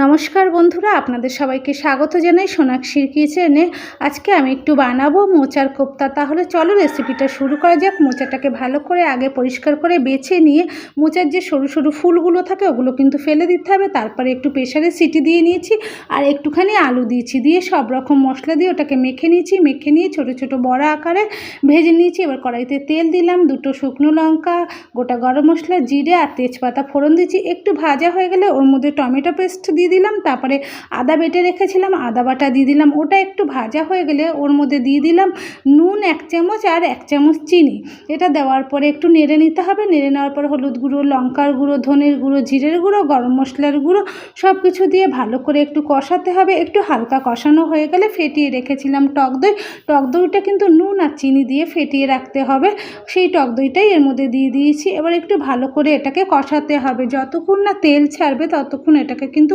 নমস্কার বন্ধুরা, আপনাদের সবাইকে স্বাগত জানাই সোনাক্ষীর কিচেনে। আজকে আমি একটু বানাবো মোচার কোপ্তা। তাহলে চলো রেসিপিটা শুরু করা যাক। মোচাটাকে ভালো করে আগে পরিষ্কার করে বেছে নিয়ে মোচার যে সরু সরু ফুলগুলো থাকে ওগুলো কিন্তু ফেলে দিতে হবে। তারপরে একটু প্রেসারে সিটি দিয়ে নিয়েছি আর একটুখানি আলু দিয়েছি, দিয়ে সব রকম মশলা দিয়ে ওটাকে মেখে নিয়েছি। মেখে নিয়ে ছোটো ছোটো বড়া আকারে ভেজে নিয়েছি। এবার কড়াইতে তেল দিলাম, 2টো শুকনো লঙ্কা, গোটা গরম মশলা, জিরে আর তেজপাতা ফোড়ন দিয়েছি। একটু ভাজা হয়ে গেলে ওর মধ্যে টমেটো পেস্ট দিয়ে দিলাম, তারপরে আদা বেটে রেখেছিলাম আদা বাটা দিয়ে দিলাম। ওটা একটু ভাজা হয়ে গেলে ওর মধ্যে দিয়ে দিলাম নুন 1 চামচ আর 1 চামচ চিনি। এটা দেওয়ার পরে একটু নেড়ে নিতে হবে। নেড়ে নেওয়ার পর হলুদ গুঁড়ো, লঙ্কার গুঁড়ো, ধনের গুঁড়ো, জিরের গুঁড়ো, গরম মশলার গুঁড়ো সব কিছু দিয়ে ভালো করে একটু কষাতে হবে। একটু হালকা কষানো হয়ে গেলে ফেটিয়ে রেখেছিলাম টক দই, টক দইটা কিন্তু নুন আর চিনি দিয়ে ফেটিয়ে রাখতে হবে। সেই টক দইটাই এর মধ্যে দিয়ে দিয়েছি। এবার একটু ভালো করে এটাকে কষাতে হবে, যতক্ষণ না তেল ছাড়বে ততক্ষণ এটাকে কিন্তু